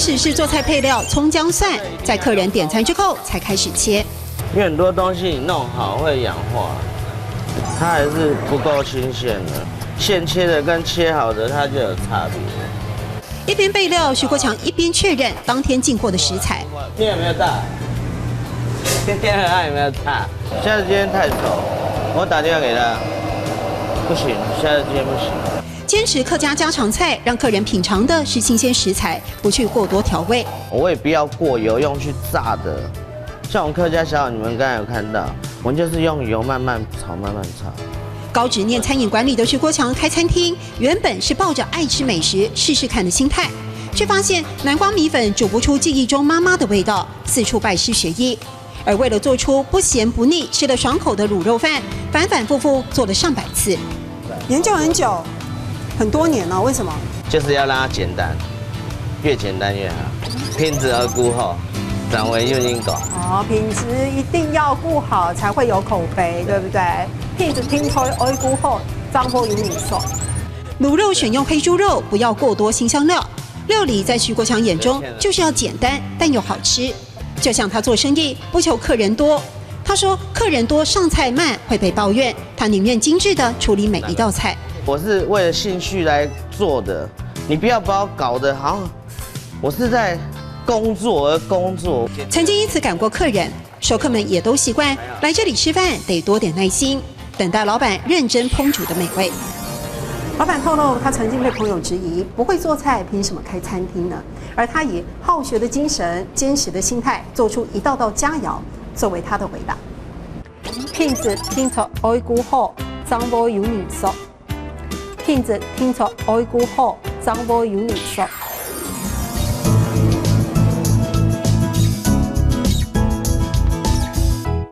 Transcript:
始是做菜配料葱姜蒜，在客人点餐之后才开始切。因为很多东西你弄好会氧化，它还是不够新鲜的。现切的跟切好的它就有差别。一边备料，徐国强一边确认当天进货的食材。今天有没有大？今天还有没有大？现在今天太熟，我打电话给他，不行，现在今天不行。坚持客家家常菜，让客人品尝的是新鲜食材，不去过多调味。我也不要过油，用去炸的。像我们客家小炒，你们刚才有看到，我们就是用油慢慢炒，慢慢炒。高职念餐饮管理的徐国强开餐厅，原本是抱着爱吃美食、试试看的心态，却发现南瓜米粉煮不出记忆中妈妈的味道，四处拜师学艺。而为了做出不咸不腻、吃得爽口的卤肉饭，反反复复做了上百次。研究很久，很多年了，为什么？就是要让它简单，越简单越好，品质而顾后，掌为用心狗。哦，品质一定要顾好，才会有口碑，对不对？品质听头爱顾后，张波有你说。卤肉选用黑猪肉，不要过多辛香料。料理在徐国强眼中就是要简单，但又好吃。就像他做生意不求客人多，他说客人多上菜慢会被抱怨，他宁愿精致的处理每一道菜。我是为了兴趣来做的，你不要把我搞得好像我是在工作而工作。曾经因此赶过客人，熟客们也都习惯来这里吃饭得多点耐心，等待老板认真烹煮的美味。老板透露，他曾经被朋友质疑不会做菜，凭什么开餐厅呢？而他以好学的精神、坚持的心态，做出一道道佳肴，作为他的回答。品质听出爱顾好，张波有你说。品质听出爱顾好，张波有你说。